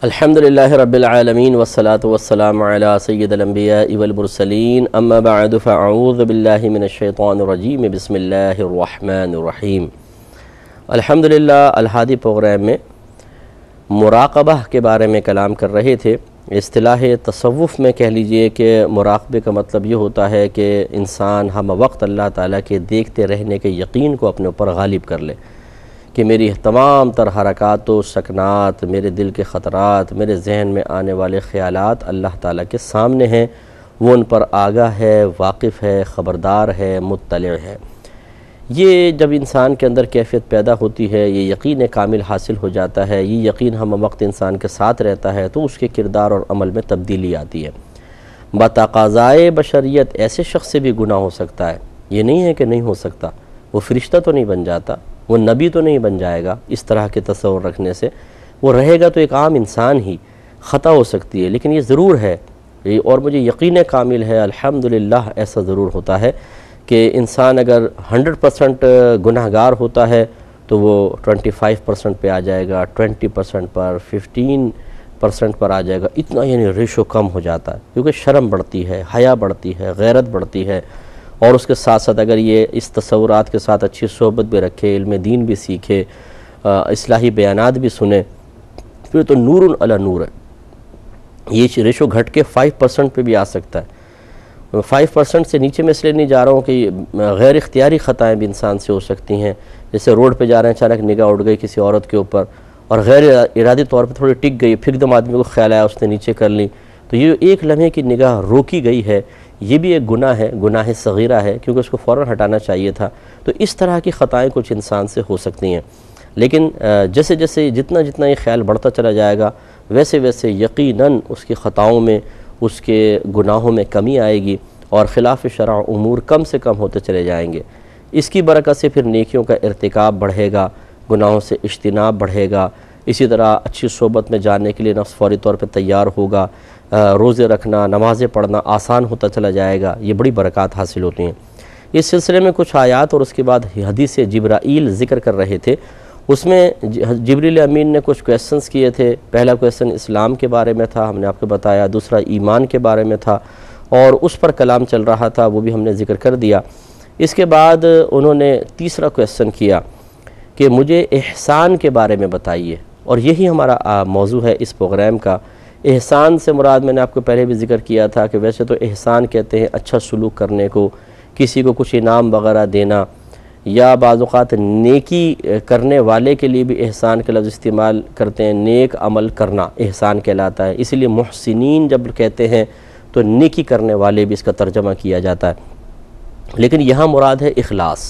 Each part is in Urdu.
الحمدللہ رب العالمین والصلاة والسلام علی سید الانبیاء والمرسلین اما بعد فاعوذ باللہ من الشیطان الرجیم بسم اللہ الرحمن الرحیم۔ الحمدللہ الہادی پروگرام میں مراقبہ کے بارے میں کلام کر رہے تھے۔ اصطلاح تصوف میں کہہ لیجئے کہ مراقبے کا مطلب یہ ہوتا ہے کہ انسان ہم وقت اللہ تعالیٰ کے دیکھتے رہنے کے یقین کو اپنے اوپر غالب کر لے کہ میری تمام تر حرکات و سکنات، میرے دل کے خطرات، میرے ذہن میں آنے والے خیالات اللہ تعالیٰ کے سامنے ہیں، وہ ان پر آگاہ ہے، واقف ہے، خبردار ہے، مطلع ہے۔ یہ جب انسان کے اندر کیفیت پیدا ہوتی ہے، یہ یقین کامل حاصل ہو جاتا ہے، یہ یقین ہم وقت انسان کے ساتھ رہتا ہے تو اس کے کردار اور عمل میں تبدیلی آتی ہے۔ بتقاضائے بشریت ایسے شخص سے بھی گناہ ہو سکتا ہے، یہ نہیں ہے کہ نہیں ہو سکتا، وہ فرشتہ تو نہیں بن جاتا، وہ نبی تو نہیں بن جائے گا اس طرح کے تصور رکھنے سے، وہ رہے گا تو ایک عام انسان ہی، خطا ہو سکتی ہے، لیکن یہ ضرور ہے اور مجھے یقین کامل ہے الحمدللہ ایسا ضرور ہوتا ہے کہ انسان اگر 100% گناہگار ہوتا ہے تو وہ 25% پہ آ جائے گا، 20% پر، 15% پر آ جائے گا، اتنا یعنی ریشو کم ہو جاتا ہے کیونکہ شرم بڑھتی ہے، حیا بڑھتی ہے، غیرت بڑھتی ہے، اور اس کے ساتھ ساتھ اگر یہ اس تصورات کے ساتھ اچھی صحبت بھی رکھے، علم دین بھی سیکھے، اصلاحی بیانات بھی سنے، پھر تو نور علی نور ہے۔ یہ ریشو گھٹ کے 5% پہ بھی آ سکتا ہے۔ 5% سے نیچے میں اس لیے نہیں جا رہا ہوں کہ غیر اختیاری خطائیں بھی انسان سے ہو سکتی ہیں، جیسے روڈ پہ جا رہے ہیں اچانک نگاہ اڑ گئی کسی عورت کے اوپر اور غیر ارادی طور پہ تھوڑی ٹک گئی، پھر دم آدمی کو خیال آیا اس نے نیچے کر لی، تو یہ ایک لمحے کی نگاہ روکی گئی ہے، یہ بھی ایک گناہ ہے، گناہ صغیرہ ہے، کیونکہ اس کو فوراً ہٹانا چاہیے تھا۔ تو اس طرح کی خطائیں کچھ انسان سے ہو سکتی ہیں، لیکن جیسے جیسے جتنا یہ خیال بڑھتا چلا جائے گا ویسے ویسے یقیناً اس کی خطاؤں میں، اس کے گناہوں میں کمی آئے گی اور خلاف شرع امور کم سے کم ہوتے چلے جائیں گے۔ اس کی برکت سے پھر نیکیوں کا ارتکاب بڑھے گا، گناہوں سے اجتناب بڑھے گا، اسی طرح اچھی صحبت میں جانے کے لیے نفس فوری طور پہ تیار ہوگا، روزے رکھنا، نمازیں پڑھنا آسان ہوتا چلا جائے گا، یہ بڑی برکات حاصل ہوتی ہیں۔ اس سلسلے میں کچھ آیات اور اس کے بعد حدیث جبرائیل ذکر کر رہے تھے، اس میں جبریل امین نے کچھ کویسچنز کیے تھے۔ پہلا کویسچن اسلام کے بارے میں تھا، ہم نے آپ کو بتایا، دوسرا ایمان کے بارے میں تھا اور اس پر کلام چل رہا تھا، وہ بھی ہم نے ذکر کر دیا۔ اس کے بعد انہوں نے تیسرا کویسچن کیا کہ مجھے احسان کے بارے میں بتائیے، اور یہی ہمارا موضوع ہے اس پروگرام کا۔ احسان سے مراد میں نے آپ کو پہلے بھی ذکر کیا تھا کہ ویسے تو احسان کہتے ہیں اچھا سلوک کرنے کو، کسی کو کچھ انعام وغیرہ دینا، یا بعض اوقات نیکی کرنے والے کے لیے بھی احسان کا لفظ استعمال کرتے ہیں، نیک عمل کرنا احسان کہلاتا ہے، اسی لیے محسنین جب کہتے ہیں تو نیکی کرنے والے بھی اس کا ترجمہ کیا جاتا ہے، لیکن یہاں مراد ہے اخلاص۔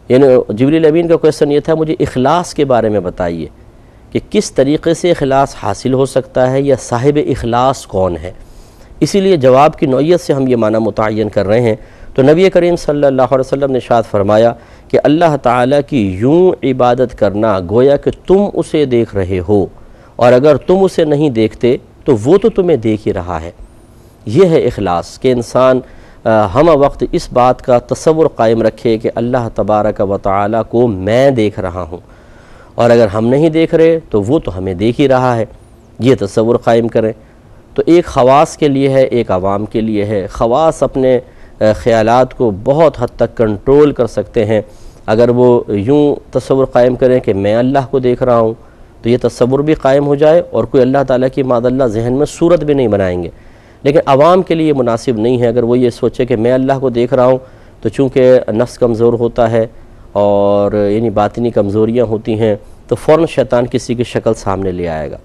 یعنی جبریل امین کا کویسچن یہ تھا مجھے اخلاص کے بارے میں بتائیے کہ کس طریقے سے اخلاص حاصل ہو سکتا ہے یا صاحب اخلاص کون ہے۔ اسی لیے جواب کی نوعیت سے ہم یہ معنی متعین کر رہے ہیں۔ تو نبی کریم صلی اللہ علیہ وسلم نے ارشاد فرمایا کہ اللہ تعالیٰ کی یوں عبادت کرنا گویا کہ تم اسے دیکھ رہے ہو، اور اگر تم اسے نہیں دیکھتے تو وہ تو تمہیں دیکھ ہی رہا ہے۔ یہ ہے اخلاص کہ انسان ہم وقت اس بات کا تصور قائم رکھے کہ اللہ تبارک و تعالیٰ کو میں دیکھ رہا ہوں، اور اگر ہم نہیں دیکھ رہے تو وہ تو ہمیں دیکھ ہی رہا ہے، یہ تصور قائم کریں۔ تو ایک خواص کے لیے ہے، ایک عوام کے لیے ہے۔ خواص اپنے خیالات کو بہت حد تک کنٹرول کر سکتے ہیں، اگر وہ یوں تصور قائم کریں کہ میں اللہ کو دیکھ رہا ہوں تو یہ تصور بھی قائم ہو جائے اور کوئی اللہ تعالیٰ کی معاذ اللہ ذہن میں صورت بھی نہیں بنائیں گے۔ لیکن عوام کے لیے مناسب نہیں ہے، اگر وہ یہ سوچے کہ میں اللہ کو دیکھ رہا ہوں تو چونکہ نفس کمزور ہوتا ہے اور یعنی باطنی کمزوریاں ہوتی ہیں تو فوراً شیطان کسی کی شکل سامنے لے آئے گا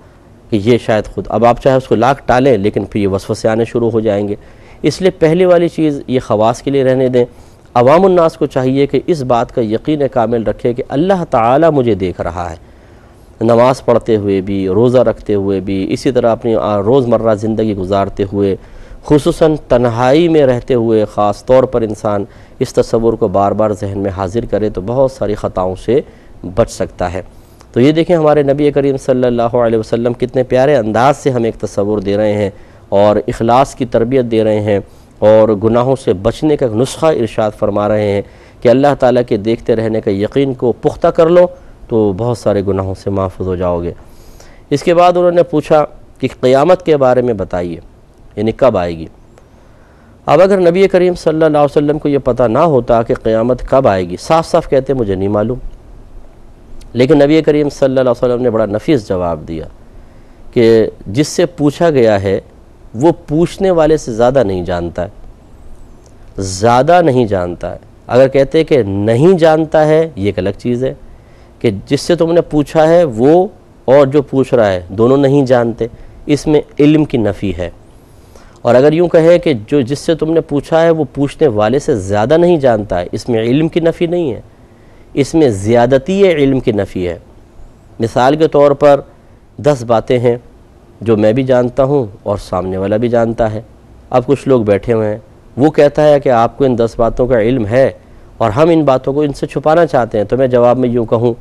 کہ یہ شاید خود، اب آپ چاہے اس کو لاکھ ٹالیں لیکن پھر یہ وسوسے آنے شروع ہو جائیں گے۔ اس لیے پہلی والی چیز یہ خواص کے لیے رہنے دیں۔ عوام الناس کو چاہیے کہ اس بات کا یقین کامل رکھے کہ اللہ تعالیٰ مجھے دیکھ رہا ہے، نماز پڑھتے ہوئے بھی، روزہ رکھتے ہوئے بھی، اسی طرح اپنی روزمرہ زندگی گزارتے ہوئے، خصوصاً تنہائی میں رہتے ہوئے خاص طور پر انسان اس تصور کو بار بار ذہن میں حاضر کرے تو بہت ساری خطاؤں سے بچ سکتا ہے۔ تو یہ دیکھیں ہمارے نبی کریم صلی اللہ علیہ وسلم کتنے پیارے انداز سے ہمیں ایک تصور دے رہے ہیں اور اخلاص کی تربیت دے رہے ہیں اور گناہوں سے بچنے کا نسخہ ارشاد فرما رہے ہیں کہ اللہ تعالیٰ کے دیکھتے رہنے کا یقین کو پختہ کر لو تو بہت سارے گناہوں سے محفوظ ہو جاؤ گے۔ اس کے بعد انہوں نے پوچھا کہ قیامت کے بارے میں بتائیے، یعنی کب آئے گی۔ اب اگر نبی کریم صلی اللہ علیہ وسلم کو یہ پتہ نہ ہوتا کہ قیامت کب آئے گی، صاف صاف کہتے مجھے نہیں معلوم، لیکن نبی کریم صلی اللہ علیہ وسلم نے بڑا نفیس جواب دیا کہ جس سے پوچھا گیا ہے وہ پوچھنے والے سے زیادہ نہیں جانتا ہے، زیادہ نہیں جانتا ہے۔ اگر کہتے کہ نہیں جانتا ہے یہ ایک الگ چیز ہے، کہ جس سے تم نے پوچھا ہے وہ اور جو پوچھ رہا ہے دونوں نہیں جانتے، اس میں علم کی نفی ہے۔ اور اگر یوں کہے کہ جس سے تم نے پوچھا ہے وہ پوچھنے والے سے زیادہ نہیں جانتا ہے، اس میں علم کی نفی نہیں ہے، اس میں زیادتی علم کی نفی ہے۔ مثال کے طور پر 10 باتیں ہیں جو میں بھی جانتا ہوں اور سامنے والا بھی جانتا ہے۔ اب کچھ لوگ بیٹھے ہوئے ہیں، وہ کہتا ہے کہ آپ کو ان 10 باتوں کا علم ہے اور ہم ان باتوں کو ان سے چھپانا چاہتے ہیں، تو میں جواب میں یوں کہوں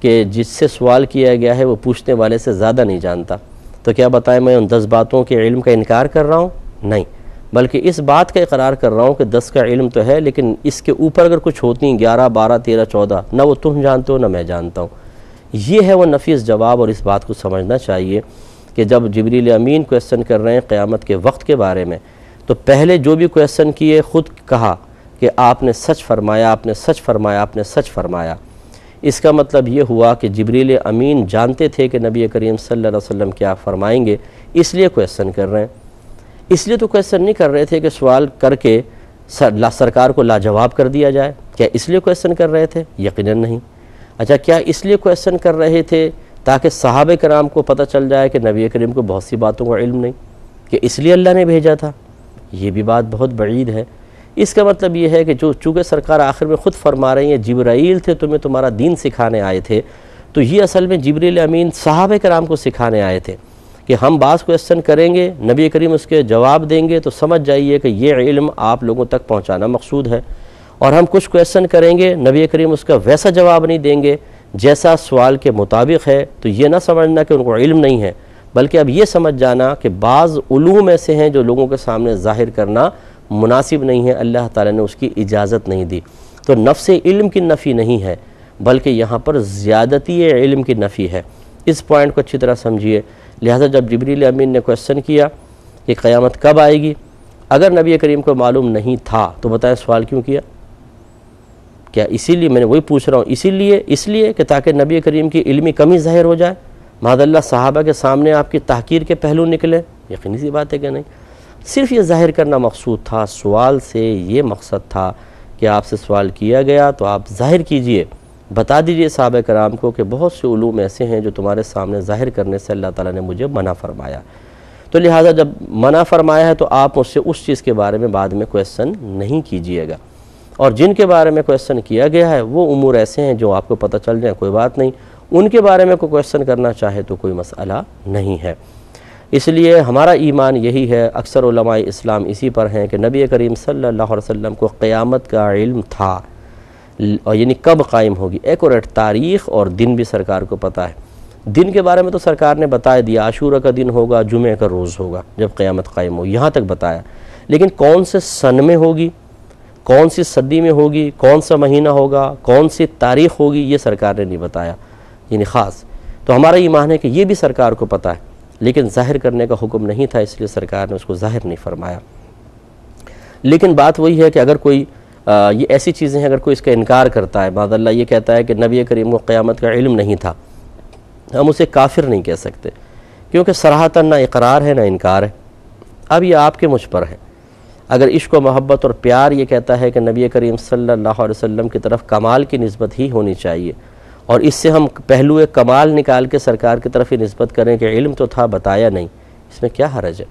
کہ جس سے سوال کیا گیا ہے وہ پوچھنے والے سے زیادہ نہیں جانتا، تو کیا بتائیں میں ان 10 باتوں کے علم کا انکار کر رہا ہوں؟ نہیں، بلکہ اس بات کا اقرار کر رہا ہوں کہ 10 کا علم تو ہے، لیکن اس کے اوپر اگر کچھ ہوتی ہیں 11 12 13 14 نہ وہ تم جانتے ہو نہ میں جانتا ہوں۔ یہ ہے وہ نفیس جواب، اور اس بات کو سمجھنا چاہیے کہ جب جبریل امین کویسچن کر رہے ہیں قیامت کے وقت کے بارے میں، تو پہلے جو بھی کویسچن کیے خود کہا کہ آپ نے سچ فرمایا، آپ نے سچ فرمایا، آپ نے سچ فرمایا۔ اس کا مطلب یہ ہوا کہ جبریل امین جانتے تھے کہ نبی کریم صلی اللہ علیہ وسلم کیا فرمائیں گے، اس لیے کویسچن کر رہے ہیں۔ اس لیے تو کویسچن نہیں کر رہے تھے کہ سوال کر کے سرکار کو لاجواب کر دیا جائے، کیا اس لیے کویسچن کر رہے تھے؟ یقیناً نہیں۔ اچھا، کیا اس لیے کویسچن کر رہے تھے تاکہ صحابہ کرام کو پتہ چل جائے کہ نبی کریم کو بہت سی باتوں کا علم نہیں، کہ اس لیے اللہ نے بھیجا تھا؟ یہ بھی بات بہت بعید ہے۔ اس کا مطلب یہ ہے کہ چونکہ سرکار آخر میں خود فرما رہے ہیں جبرائیل تھے تمہیں تمہارا دین سکھانے آئے تھے، تو یہ اصل میں جبریل امین صحابہ کرام کو سکھانے آئے تھے کہ ہم بعض کویسچن کریں گے، نبی کریم اس کے جواب دیں گے، تو سمجھ جائیے کہ یہ علم آپ لوگوں تک پہنچانا مقصود ہے، اور ہم کچھ کویسچن کریں گے، نبی کریم اس کا ویسا جواب نہیں دیں گے جیسا سوال کے مطابق ہے، تو یہ نہ سمجھنا کہ ان کو علم نہیں ہے، بلکہ اب یہ سمجھ جانا کہ بعض علوم ایسے ہیں جو لوگوں کے سامنے ظاہر کرنا مناسب نہیں ہے، اللہ تعالیٰ نے اس کی اجازت نہیں دی۔ تو نفس علم کی نفی نہیں ہے، بلکہ یہاں پر زیادتی علم کی نفی ہے۔ اس پوائنٹ کو اچھی طرح سمجھیے۔ لہذا جب جبریل امین نے کویسچن کیا کہ قیامت کب آئے گی، اگر نبی کریم کو معلوم نہیں تھا تو بتائیں سوال کیوں کیا؟ کیا اسی لیے، میں نے وہی پوچھ رہا ہوں، اس لیے کہ تاکہ نبی کریم کی علمی کمی ظاہر ہو جائے، معاذ اللہ صحابہ کے سامنے آپ کی تحقیر کے پہلو نکلے؟ یقینی سی بات ہے کہ نہیں۔ صرف یہ ظاہر کرنا مقصود تھا، سوال سے یہ مقصد تھا کہ آپ سے سوال کیا گیا تو آپ ظاہر کیجئے، بتا دیجئے صحابہ کرام کو کہ بہت سے علوم ایسے ہیں جو تمہارے سامنے ظاہر کرنے سے اللہ تعالیٰ نے مجھے منع فرمایا، تو لہٰذا جب منع فرمایا ہے تو آپ مجھ سے اس چیز کے بارے میں بعد میں کویسچن نہیں کیجئے گا، اور جن کے بارے میں کویسچن کیا گیا ہے وہ امور ایسے ہیں جو آپ کو پتہ چل جائیں کوئی بات نہیں، ان کے بارے میں کوئی کویسچن کرنا چاہے تو کوئی مسئلہ نہیں ہے۔ اس لیے ہمارا ایمان یہی ہے، اکثر علماء اسلام اسی پر ہیں کہ نبی کریم صلی اللہ علیہ وسلم کو قیامت کا علم تھا، اور یعنی کب قائم ہوگی، ایکوریٹ تاریخ اور دن بھی سرکار کو پتہ ہے۔ دن کے بارے میں تو سرکار نے بتا دیا، عاشورہ کا دن ہوگا، جمعہ کا روز ہوگا جب قیامت قائم ہوگی، یہاں تک بتایا، لیکن کون سے سن میں ہوگی، کون سی صدی میں ہوگی، کون سا مہینہ ہوگا، کون سی تاریخ ہوگی، یہ سرکار نے نہیں بتایا، یعنی خاص۔ تو ہمارا ایمان ہے کہ یہ بھی سرکار کو پتہ ہے، لیکن ظاہر کرنے کا حکم نہیں تھا، اس لیے سرکار نے اس کو ظاہر نہیں فرمایا۔ لیکن بات وہی ہے کہ اگر کوئی یہ ایسی چیزیں ہیں، اگر کوئی اس کا انکار کرتا ہے، معاذ اللہ یہ کہتا ہے کہ نبی کریم کو قیامت کا علم نہیں تھا، ہم اسے کافر نہیں کہہ سکتے، کیونکہ صراحتاً نہ اقرار ہے نہ انکار ہے۔ اب یہ آپ کے مجھ پر ہے۔ اگر عشق و محبت اور پیار یہ کہتا ہے کہ نبی کریم صلی اللہ علیہ وسلم کی طرف کمال کی نسبت ہی ہونی چاہیے، اور اس سے ہم پہلو کمال نکال کے سرکار کی طرف ہی نسبت کریں کہ علم تو تھا بتایا نہیں، اس میں کیا حرج ہے،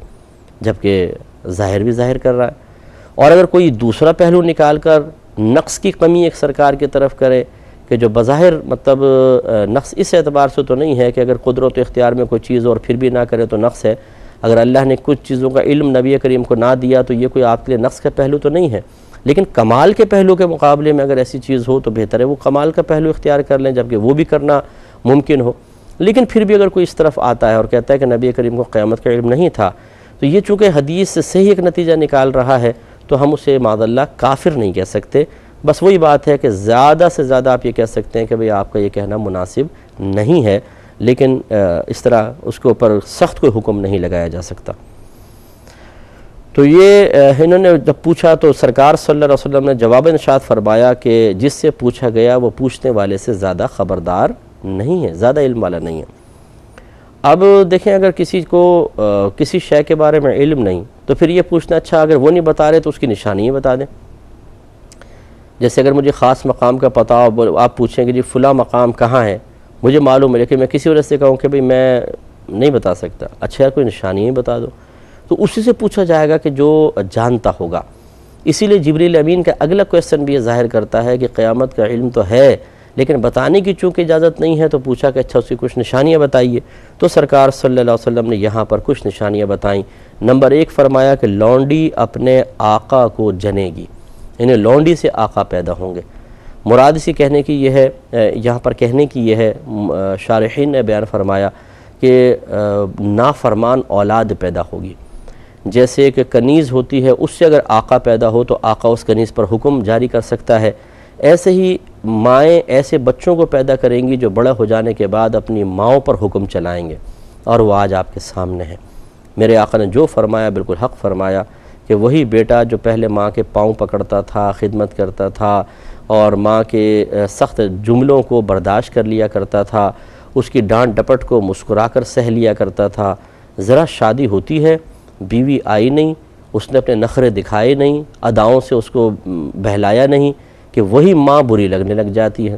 جبکہ ظاہر بھی ظاہر کر رہا ہے۔ اور اگر کوئی دوسرا پہلو نکال کر نقص کی کمی ایک سرکار کی طرف کرے کہ جو بظاہر مطلب نقص اس اعتبار سے تو نہیں ہے کہ اگر قدرت و اختیار میں کوئی چیز اور پھر بھی نہ کرے تو نقص ہے، اگر اللہ نے کچھ چیزوں کا علم نبی کریم کو نہ دیا تو یہ کوئی آپ کے لیے نقص کا پہلو تو نہیں ہے، لیکن کمال کے پہلو کے مقابلے میں اگر ایسی چیز ہو تو بہتر ہے وہ کمال کا پہلو اختیار کر لیں، جبکہ وہ بھی کرنا ممکن ہو۔ لیکن پھر بھی اگر کوئی اس طرف آتا ہے اور کہتا ہے کہ نبی کریم کو قیامت کا علم نہیں تھا، تو یہ چونکہ حدیث سے صحیح ایک نتیجہ نکال رہا ہے تو ہم اسے معاذ اللہ کافر نہیں کہہ سکتے۔ بس وہی بات ہے کہ زیادہ سے زیادہ آپ یہ کہہ سکتے ہیں کہ بھئی آپ کا یہ کہنا مناسب نہیں ہے، لیکن اس طرح اس کے اوپر سخت کوئی حکم نہیں لگایا جا سکتا۔ تو یہ انہوں نے جب پوچھا تو سرکار صلی اللہ علیہ وسلم نے جواب ارشاد فرمایا کہ جس سے پوچھا گیا وہ پوچھنے والے سے زیادہ خبردار نہیں ہے، زیادہ علم والا نہیں ہے۔ اب دیکھیں اگر کسی کو کسی شے کے بارے میں علم نہیں تو پھر یہ پوچھنا اچھا اگر وہ نہیں بتا رہے تو اس کی نشانی ہی بتا دیں۔ جیسے اگر مجھے خاص مقام کا پتہ ہو، آپ پوچھیں کہ جی فلاں مقام کہاں ہے، مجھے معلوم ہے لیکن میں کسی وجہ سے کہوں کہ بھئی میں نہیں بتا سکتا، اچھا کوئی نشانی ہی بتا دو، تو اسی سے پوچھا جائے گا کہ جو جانتا ہوگا۔ اسی لیے جبریل امین کا اگلا کویسچن بھی یہ ظاہر کرتا ہے کہ قیامت کا علم تو ہے لیکن بتانے کی چونکہ اجازت نہیں ہے، تو پوچھا کہ اچھا اس کی کچھ نشانیاں بتائیے۔ تو سرکار صلی اللہ علیہ وسلم نے یہاں پر کچھ نشانیاں بتائیں۔ نمبر 1 فرمایا کہ لونڈی اپنے آقا کو جنے گی، یعنی لونڈی سے آقا پیدا ہوں گے۔ مراد اسی کہنے کی یہ ہے، یہاں پر کہنے کی یہ ہے، شارحین نے بیان فرمایا کہ نافرمان اولاد پیدا ہوگی۔ جیسے کہ کنیز ہوتی ہے، اس سے اگر آقا پیدا ہو تو آقا اس کنیز پر حکم جاری کر سکتا ہے، ایسے ہی مائیں ایسے بچوں کو پیدا کریں گی جو بڑا ہو جانے کے بعد اپنی ماؤں پر حکم چلائیں گے، اور وہ آج آپ کے سامنے ہے۔ میرے آقا نے جو فرمایا بالکل حق فرمایا کہ وہی بیٹا جو پہلے ماں کے پاؤں پکڑتا تھا، خدمت کرتا تھا اور ماں کے سخت جملوں کو برداشت کر لیا کرتا تھا، اس کی ڈانٹ ڈپٹ کو مسکرا کر سہ لیا کرتا تھا، ذرا شادی ہوتی ہے، بیوی آئی نہیں، اس نے اپنے نخرے دکھائے نہیں، اداؤں سے اس کو بہلایا نہیں، کہ وہی ماں بری لگنے لگ جاتی ہے۔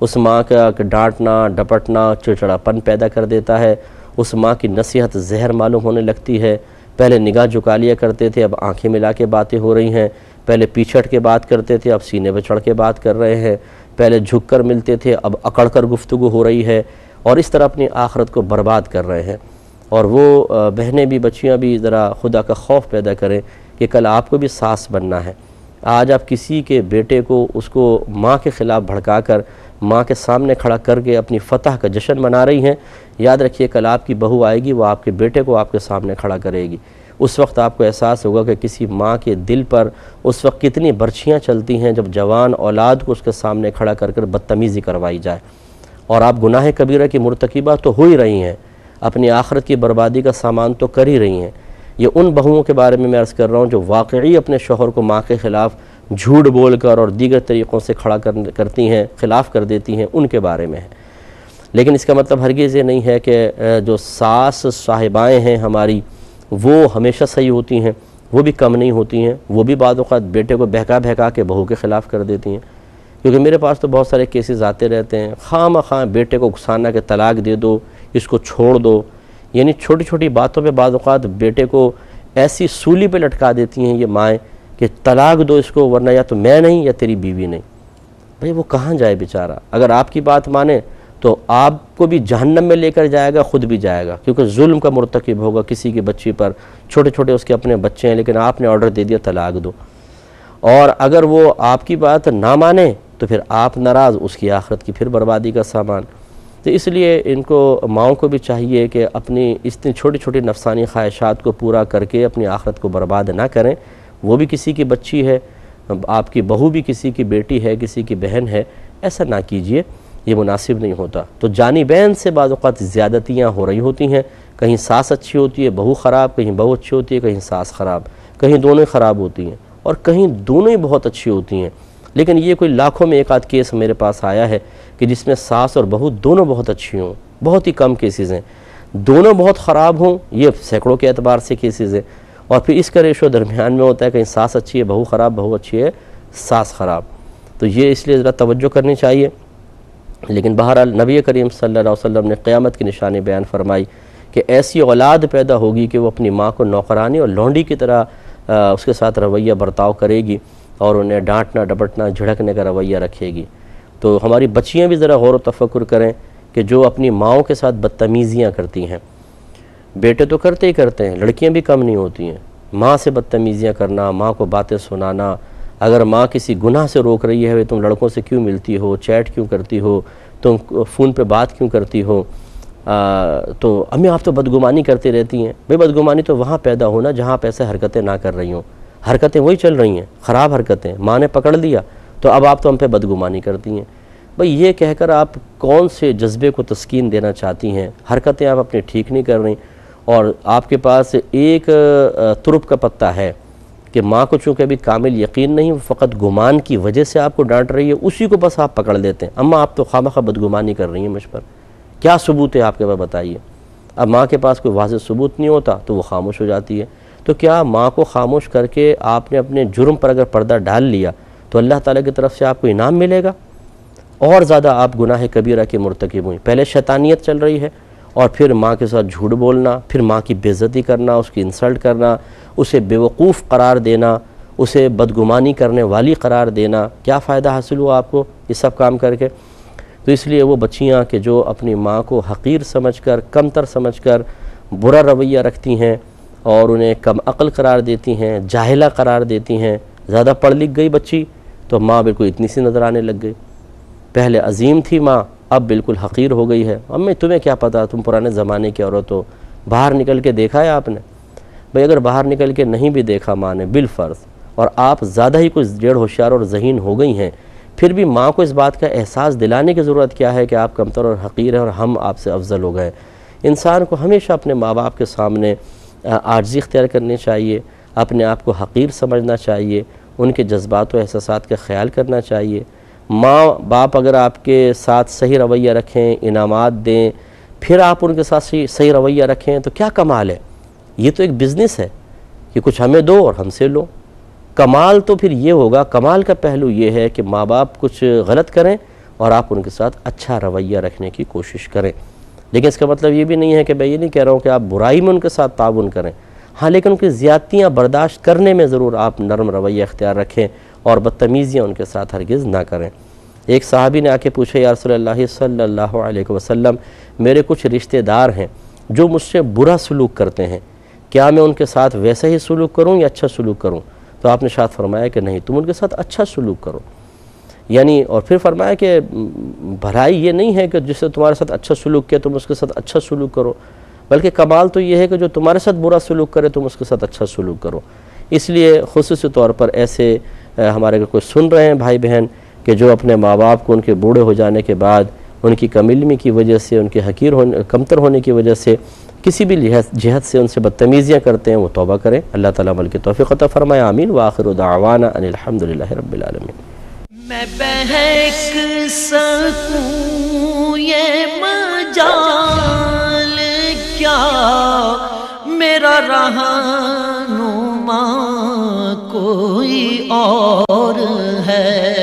اس ماں کا ڈانٹنا ڈپٹنا چڑچڑاپن پیدا کر دیتا ہے، اس ماں کی نصیحت زہر معلوم ہونے لگتی ہے۔ پہلے نگاہ جھکا لیا کرتے تھے، اب آنکھیں ملا کے باتیں ہو رہی ہیں، پہلے پیچھے ہٹ کے بات کرتے تھے، اب سینے پہ چڑھ کے بات کر رہے ہیں، پہلے جھک کر ملتے تھے، اب اکڑ کر گفتگو ہو رہی ہے، اور اس طرح اپنی آخرت کو برباد کر رہے ہیں۔ اور وہ بہنیں بھی بچیاں بھی ذرا خدا کا خوف پیدا کریں کہ کل آپ کو بھی ساس بننا ہے۔ آج آپ کسی کے بیٹے کو اس کو ماں کے خلاف بھڑکا کر ماں کے سامنے کھڑا کر کے اپنی فتح کا جشن منا رہی ہیں، یاد رکھیے کل آپ کی بہو آئے گی، وہ آپ کے بیٹے کو آپ کے سامنے کھڑا کرے گی۔ اس وقت آپ کو احساس ہوگا کہ کسی ماں کے دل پر اس وقت کتنی برچھیاں چلتی ہیں جب جوان اولاد کو اس کے سامنے کھڑا کر کر بدتمیزی کروائی جائے، اور آپ گناہ کبیرہ کی مرتکبہ تو ہو ہی رہی ہیں، اپنی آخرت کی بربادی کا سامان تو کر ہی رہی ہیں۔ یہ ان بہوؤں کے بارے میں عرض کر رہا ہوں جو واقعی اپنے شوہر کو ماں کے خلاف جھوٹ بول کر اور دیگر طریقوں سے کھڑا کرتی ہیں، خلاف کر دیتی ہیں، ان کے بارے میں ہے۔ لیکن اس کا مطلب ہرگز یہ نہیں ہے کہ جو ساس صاحبائیں ہیں ہماری وہ ہمیشہ صحیح ہوتی ہیں، وہ بھی کم نہیں ہوتی ہیں، وہ بھی بعض اوقات بیٹے کو بہکا کے بہو کے خلاف کر دیتی ہیں۔ کیونکہ میرے پاس تو بہت سارے کیسز آتے رہتے ہیں، خواہ بیٹے کو اکسانا کہ طلاق دے دو، اس کو چھوڑ دو، یعنی چھوٹی چھوٹی باتوں پہ بعض اوقات بیٹے کو ایسی سولی پہ لٹکا دیتی ہیں یہ مائیں کہ طلاق دو اس کو، ورنہ یا تو میں نہیں یا تیری بیوی نہیں۔ بھئی وہ کہاں جائے بیچارہ؟ اگر آپ کی بات مانے تو آپ کو بھی جہنم میں لے کر جائے گا، خود بھی جائے گا، کیونکہ ظلم کا مرتکب ہوگا کسی کی بچی پر، چھوٹے چھوٹے اس کے اپنے بچے ہیں لیکن آپ نے آرڈر دے دیا طلاق دو۔ اور اگر وہ آپ کی بات نہ مانے تو پھر آپ ناراض، اس کی آخرت کی پھر بربادی کا سامان۔ تو اس لیے ان کو ماؤں کو بھی چاہیے کہ اپنی اتنی چھوٹی چھوٹی نفسانی خواہشات کو پورا کر کے اپنی آخرت کو برباد نہ کریں۔ وہ بھی کسی کی بچی ہے، آپ کی بہو بھی کسی کی بیٹی ہے، کسی کی بہن ہے، ایسا نہ کیجئے، یہ مناسب نہیں ہوتا۔ تو جانبین سے بعض اوقات زیادتیاں ہو رہی ہوتی ہیں، کہیں ساس اچھی ہوتی ہے بہو خراب، کہیں بہو اچھی ہوتی ہے کہیں ساس خراب، کہیں دونوں ہی خراب ہوتی ہیں، اور کہیں دونوں ہی بہت اچھی ہوتی ہیں۔ لیکن یہ کوئی لاکھوں میں ایک آدھ کیس میرے پاس آیا ہے کہ جس میں ساس اور بہو دونوں بہت اچھی ہوں، بہت ہی کم کیسز ہیں۔ دونوں بہت خراب ہوں، یہ سینکڑوں کے اعتبار سے کیسز ہیں، اور پھر اس کا ریشو درمیان میں ہوتا ہے، کہیں ساس اچھی ہے بہو خراب، بہو اچھی ہے ساس خراب۔ تو یہ اس لیے ذرا توجہ کرنی چاہیے۔ لیکن بہرحال نبی کریم صلی اللہ علیہ وسلم نے قیامت کی نشانی بیان فرمائی کہ ایسی اولاد پیدا ہوگی کہ وہ اپنی ماں کو نوکرانی اور لونڈی کی طرح اس کے ساتھ رویہ برتاؤ کرے گی، اور انہیں ڈانٹنا ڈپٹنا جھڑکنے کا رویہ رکھے گی۔ تو ہماری بچیاں بھی ذرا غور و تفکر کریں کہ جو اپنی ماؤں کے ساتھ بدتمیزیاں کرتی ہیں، بیٹے تو کرتے ہی کرتے ہیں، لڑکیاں بھی کم نہیں ہوتی ہیں، ماں سے بدتمیزیاں کرنا، ماں کو باتیں سنانا۔ اگر ماں کسی گناہ سے روک رہی ہے، تم لڑکوں سے کیوں ملتی ہو، چیٹ کیوں کرتی ہو، تم فون پہ بات کیوں کرتی ہو، تو امی آپ تو بدگمانی کرتی رہتی ہیں۔ بھئی بدگمانی تو وہاں پیدا ہونا جہاں پہ ایسے حرکتیں نہ کر رہی ہوں، حرکتیں وہی چل رہی ہیں، خراب حرکتیں، ماں نے پکڑ لیا تو اب آپ تو ہم پہ بدگمانی کرتی ہیں۔ بھئی یہ کہہ کر آپ کون سے جذبے کو تسکین دینا چاہتی ہیں؟ حرکتیں آپ اپنی ٹھیک نہیں کر رہی، اور آپ کے پاس ایک ترپ کا پتہ ہے کہ ماں کو چونکہ ابھی کامل یقین نہیں، فقط گمان کی وجہ سے آپ کو ڈانٹ رہی ہے، اسی کو بس آپ پکڑ لیتے ہیں۔ اماں آپ تو خواہ بدگمانی کر رہی ہیں مجھ پر، کیا ثبوت ہے آپ کے پاس بتائیے؟ اب ماں کے پاس کوئی واضح ثبوت نہیں ہوتا تو وہ خاموش ہو جاتی ہے۔ تو کیا ماں کو خاموش کر کے آپ نے اپنے جرم پر اگر پردہ ڈال لیا تو اللہ تعالیٰ کی طرف سے آپ کو انعام ملے گا؟ اور زیادہ آپ گناہ کبیرہ کے مرتکب ہوئیں۔ پہلے شیطانیت چل رہی ہے، اور پھر ماں کے ساتھ جھوٹ بولنا، پھر ماں کی بے عزتی کرنا، اس کی انسلٹ کرنا، اسے بیوقوف قرار دینا، اسے بدگمانی کرنے والی قرار دینا۔ کیا فائدہ حاصل ہوا آپ کو یہ سب کام کر کے؟ تو اس لیے وہ بچیاں کہ جو اپنی ماں کو حقیر سمجھ کر، کمتر سمجھ کر برا رویہ رکھتی ہیں اور انہیں کم عقل قرار دیتی ہیں، جاہلہ قرار دیتی ہیں، زیادہ پڑھ لکھ گئی بچی تو ماں بالکل اتنی سی نظر آنے لگ گئی۔ پہلے عظیم تھی ماں، اب بالکل حقیر ہو گئی ہے۔ امی تمہیں کیا پتہ، تم پرانے زمانے کی عورت ہو، باہر نکل کے دیکھا ہے آپ نے؟ بھئی اگر باہر نکل کے نہیں بھی دیکھا ماں نے بالفرض، اور آپ زیادہ ہی کچھ ڈیڑھ ہوشیار اور ذہین ہو گئی ہیں، پھر بھی ماں کو اس بات کا احساس دلانے کی ضرورت کیا ہے کہ آپ کمتر اور حقیر ہیں اور ہم آپ سے افضل ہو گئے۔ انسان کو ہمیشہ اپنے ماں باپ کے سامنے عاجزی اختیار کرنی چاہیے، اپنے آپ کو حقیر سمجھنا چاہیے، ان کے جذبات و احساسات کا خیال کرنا چاہیے۔ ماں باپ اگر آپ کے ساتھ صحیح رویہ رکھیں، انعامات دیں، پھر آپ ان کے ساتھ صحیح رویہ رکھیں تو کیا کمال ہے؟ یہ تو ایک بزنس ہے کہ کچھ ہمیں دو اور ہم سے لو۔ کمال تو پھر یہ ہوگا، کمال کا پہلو یہ ہے کہ ماں باپ کچھ غلط کریں اور آپ ان کے ساتھ اچھا رویہ رکھنے کی کوشش کریں۔ لیکن اس کا مطلب یہ بھی نہیں ہے کہ میں یہ نہیں کہہ رہا ہوں کہ آپ برائی میں ان کے ساتھ تعاون کریں، ہاں لیکن ان کی زیادتیاں برداشت کرنے میں ضرور آپ نرم رویہ اختیار رکھیں اور بدتمیزیاں ان کے ساتھ ہرگز نہ کریں۔ ایک صحابی نے آ کے پوچھا، یا رسول اللہ صلی اللہ علیہ وسلم، میرے کچھ رشتہ دار ہیں جو مجھ سے برا سلوک کرتے ہیں، کیا میں ان کے ساتھ ویسا ہی سلوک کروں یا اچھا سلوک کروں؟ تو آپ نے شاید فرمایا کہ نہیں، تم ان کے ساتھ اچھا سلوک کرو۔ یعنی اور پھر فرمایا کہ بھلائی یہ نہیں ہے کہ جس سے تمہارے ساتھ اچھا سلوک کیا تم اس کے ساتھ اچھا سلوک کرو، بلکہ کمال تو یہ ہے کہ جو تمہارے ساتھ برا سلوک کرے تم اس کے ساتھ اچھا سلوک کرو۔ اس لیے خصوصی طور پر ایسے ہمارے اگر کوئی سن رہے ہیں بھائی بہن کہ جو اپنے ماں باپ کو ان کے بوڑھے ہو جانے کے بعد ان کی کم علمی کی وجہ سے، ان کے حقیر کمتر ہونے کی وجہ سے کسی بھی جہت سے ان سے بدتمیزیاں کرتے ہیں، وہ توبہ کریں۔ اللہ تعالیٰ عمل کی توفیق عطا فرمائے، آمین۔ وآخر دعوانا ان الحمدللہ رب العالمین۔ میں بہک سکوں یہ مجال کیا، میرا رہنما کوئی اور ہے۔